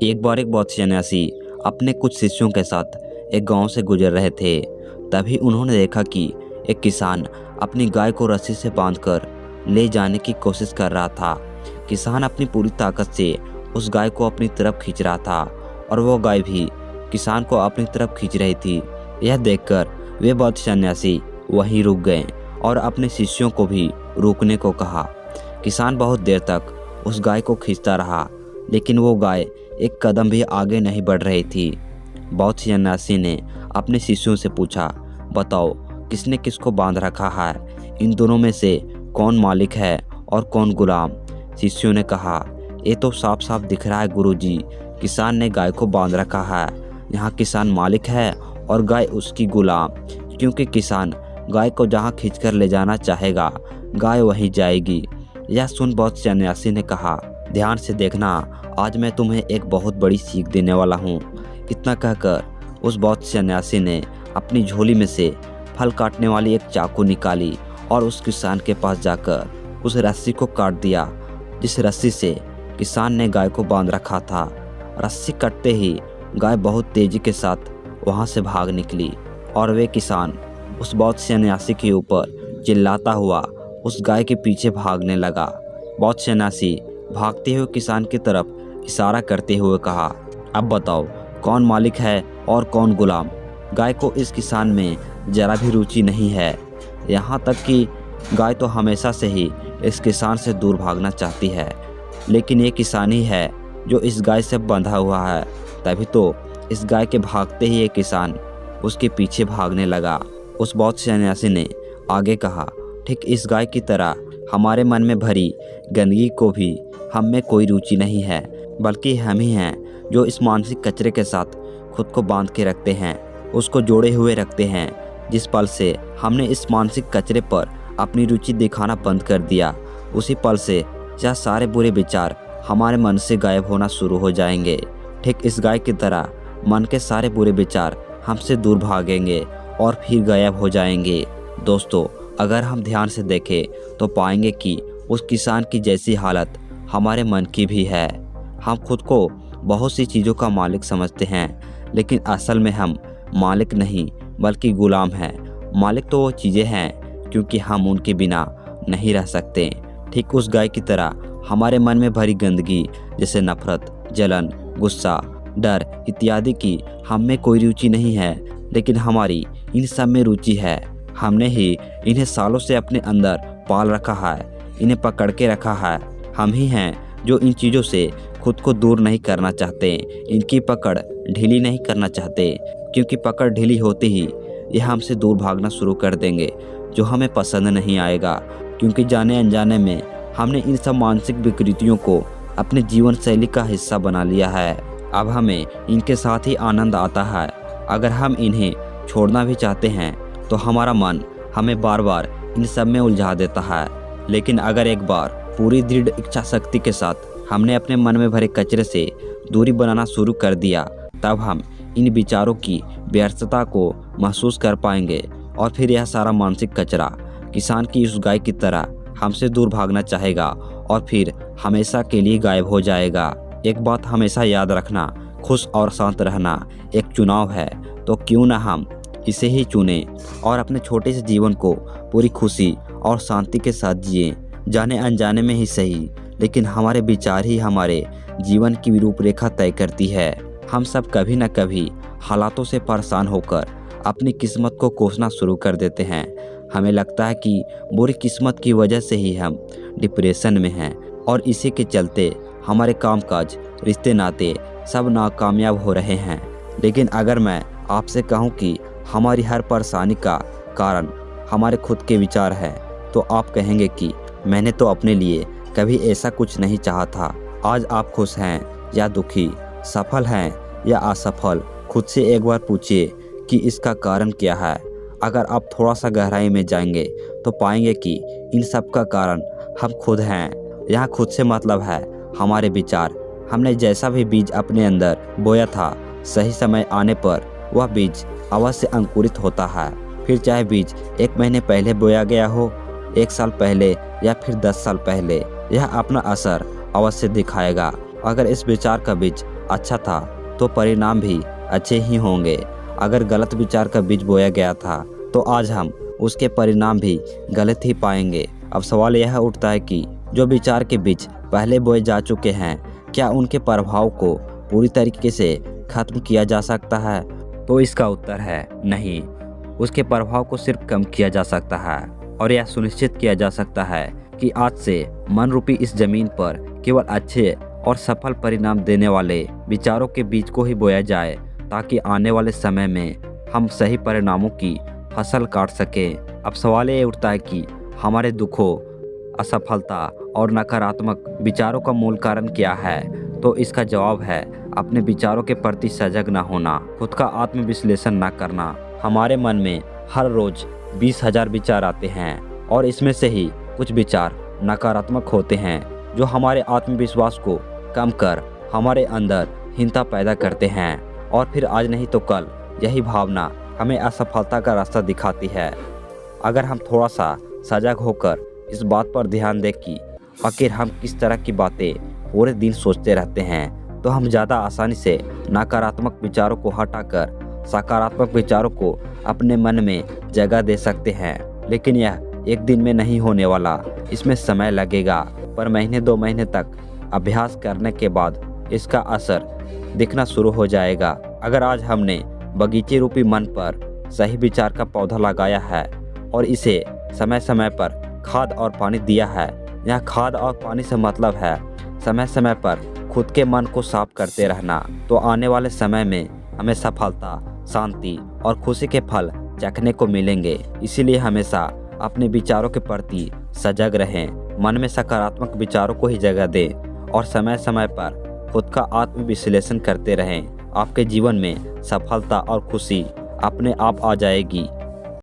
एक बार एक बौद्ध सन्यासी अपने कुछ शिष्यों के साथ एक गांव से गुजर रहे थे। तभी उन्होंने देखा कि एक किसान अपनी गाय को रस्सी से बांधकर ले जाने की कोशिश कर रहा था। किसान अपनी पूरी ताकत से उस गाय को अपनी तरफ खींच रहा था और वो गाय भी किसान को अपनी तरफ खींच रही थी। यह देखकर वे बौद्ध सन्यासी वहीं रुक गए और अपने शिष्यों को भी रुकने को कहा। किसान बहुत देर तक उस गाय को खींचता रहा, लेकिन वो गाय एक कदम भी आगे नहीं बढ़ रही थी। बौद्ध सन्यासी ने अपने शिष्यों से पूछा, बताओ किसने किसको बांध रखा है? इन दोनों में से कौन मालिक है और कौन गुलाम? शिष्यों ने कहा, ये तो साफ साफ दिख रहा है गुरुजी, किसान ने गाय को बांध रखा है। यहाँ किसान मालिक है और गाय उसकी गुलाम, क्योंकि किसान गाय को जहाँ खींचकर ले जाना चाहेगा गाय वहीं जाएगी। यह सुन बौद्ध सन्यासी ने कहा, ध्यान से देखना, आज मैं तुम्हें एक बहुत बड़ी सीख देने वाला हूँ। इतना कहकर उस बौद्ध सन्यासी ने अपनी झोली में से फल काटने वाली एक चाकू निकाली और उस किसान के पास जाकर उस रस्सी को काट दिया जिस रस्सी से किसान ने गाय को बांध रखा था। रस्सी कटते ही गाय बहुत तेजी के साथ वहां से भाग निकली और वे किसान उस बौद्ध सन्यासी के ऊपर चिल्लाता हुआ उस गाय के पीछे भागने लगा। बौद्ध सन्यासी भागते हुए किसान की तरफ इशारा करते हुए कहा, अब बताओ कौन मालिक है और कौन गुलाम? गाय को इस किसान में जरा भी रुचि नहीं है, यहाँ तक कि गाय तो हमेशा से ही इस किसान से दूर भागना चाहती है, लेकिन ये किसान ही है जो इस गाय से बंधा हुआ है। तभी तो इस गाय के भागते ही ये किसान उसके पीछे भागने लगा। उस बौद्ध सन्यासी ने आगे कहा, ठीक इस गाय की तरह हमारे मन में भरी गंदगी को भी हम में कोई रुचि नहीं है, बल्कि हम ही हैं जो इस मानसिक कचरे के साथ खुद को बांध के रखते हैं, उसको जोड़े हुए रखते हैं। जिस पल से हमने इस मानसिक कचरे पर अपनी रुचि दिखाना बंद कर दिया, उसी पल से यह सारे बुरे विचार हमारे मन से गायब होना शुरू हो जाएंगे। ठीक इस गाय की तरह मन के सारे बुरे विचार हमसे दूर भागेंगे और फिर गायब हो जाएंगे। दोस्तों, अगर हम ध्यान से देखें तो पाएंगे कि उस किसान की जैसी हालत हमारे मन की भी है। हम खुद को बहुत सी चीज़ों का मालिक समझते हैं, लेकिन असल में हम मालिक नहीं बल्कि गुलाम हैं। मालिक तो वो चीज़ें हैं क्योंकि हम उनके बिना नहीं रह सकते। ठीक उस गाय की तरह हमारे मन में भरी गंदगी जैसे नफरत, जलन, गुस्सा, डर इत्यादि की हम में कोई रुचि नहीं है, लेकिन हमारी इन सब में रुचि है। हमने ही इन्हें सालों से अपने अंदर पाल रखा है, इन्हें पकड़ के रखा है। हम ही हैं जो इन चीज़ों से खुद को दूर नहीं करना चाहते, इनकी पकड़ ढीली नहीं करना चाहते, क्योंकि पकड़ ढीली होती ही ये हमसे दूर भागना शुरू कर देंगे, जो हमें पसंद नहीं आएगा, क्योंकि जाने अनजाने में हमने इन सब मानसिक विकृतियों को अपने जीवन शैली का हिस्सा बना लिया है। अब हमें इनके साथ ही आनंद आता है। अगर हम इन्हें छोड़ना भी चाहते हैं तो हमारा मन हमें बार बार इन सब में उलझा देता है। लेकिन अगर एक बार पूरी दृढ़ इच्छा शक्ति के साथ हमने अपने मन में भरे कचरे से दूरी बनाना शुरू कर दिया, तब हम इन विचारों की व्यर्थता को महसूस कर पाएंगे और फिर यह सारा मानसिक कचरा किसान की उस गाय की तरह हमसे दूर भागना चाहेगा और फिर हमेशा के लिए गायब हो जाएगा। एक बात हमेशा याद रखना, खुश और शांत रहना एक चुनाव है, तो क्यों ना हम इसे ही चुनें और अपने छोटे से जीवन को पूरी खुशी और शांति के साथ जिए। जाने अनजाने में ही सही, लेकिन हमारे विचार ही हमारे जीवन की रूपरेखा तय करती है। हम सब कभी न कभी हालातों से परेशान होकर अपनी किस्मत को कोसना शुरू कर देते हैं। हमें लगता है कि बुरी किस्मत की वजह से ही हम डिप्रेशन में हैं और इसी के चलते हमारे कामकाज, रिश्ते नाते सब नाकामयाब हो रहे हैं। लेकिन अगर मैं आपसे कहूं कि हमारी हर परेशानी का कारण हमारे खुद के विचार हैं, तो आप कहेंगे कि मैंने तो अपने लिए कभी ऐसा कुछ नहीं चाहा था। आज आप खुश हैं या दुखी, सफल हैं या असफल, खुद से एक बार पूछिए कि इसका कारण क्या है। अगर आप थोड़ा सा गहराई में जाएंगे तो पाएंगे कि इन सब का कारण हम खुद हैं। यहाँ खुद से मतलब है हमारे विचार। हमने जैसा भी बीज अपने अंदर बोया था, सही समय आने पर वह बीज अवश्य अंकुरित होता है। फिर चाहे बीज 1 महीने पहले बोया गया हो, 1 साल पहले या फिर 10 साल पहले, यह अपना असर अवश्य दिखाएगा अगर इस विचार का बीज अच्छा था तो परिणाम भी अच्छे ही होंगे। अगर गलत विचार का बीज बोया गया था तो आज हम उसके परिणाम भी गलत ही पाएंगे। अब सवाल यह उठता है कि जो विचार के बीज पहले बोए जा चुके हैं, क्या उनके प्रभाव को पूरी तरीके से खत्म किया जा सकता है? तो इसका उत्तर है नहीं। उसके प्रभाव को सिर्फ कम किया जा सकता है और यह सुनिश्चित किया जा सकता है कि आज से मन रूपी इस जमीन पर केवल अच्छे और सफल परिणाम देने वाले विचारों के बीज को ही बोया जाए, ताकि आने वाले समय में हम सही परिणामों की फसल काट सके। अब सवाल ये उठता है कि हमारे दुखों, असफलता और नकारात्मक विचारों का मूल कारण क्या है? तो इसका जवाब है अपने विचारों के प्रति सजग न होना, खुद का आत्मविश्लेषण न करना। हमारे मन में हर रोज 20,000 विचार आते हैं और इसमें से ही कुछ विचार नकारात्मक होते हैं जो हमारे आत्मविश्वास को कम कर हमारे अंदर हीनता पैदा करते हैं, और फिर आज नहीं तो कल यही भावना हमें असफलता का रास्ता दिखाती है। अगर हम थोड़ा सा सजग होकर इस बात पर ध्यान दें कि आखिर हम किस तरह की बातें पूरे दिन सोचते रहते हैं, तो हम ज़्यादा आसानी से नकारात्मक विचारों को हटाकर सकारात्मक विचारों को अपने मन में जगह दे सकते हैं। लेकिन यह एक दिन में नहीं होने वाला, इसमें समय लगेगा, पर महीने 2 महीने तक अभ्यास करने के बाद इसका असर दिखना शुरू हो जाएगा। अगर आज हमने बगीचे रूपी मन पर सही विचार का पौधा लगाया है और इसे समय समय पर खाद और पानी दिया है, यह खाद और पानी से मतलब है समय समय पर खुद के मन को साफ करते रहना, तो आने वाले समय में हमें सफलता, शांति और खुशी के फल चखने को मिलेंगे। इसीलिए हमेशा अपने विचारों के प्रति सजग रहें, मन में सकारात्मक विचारों को ही जगह दें और समय समय पर खुद का आत्मविश्लेषण करते रहें। आपके जीवन में सफलता और खुशी अपने आप आ जाएगी।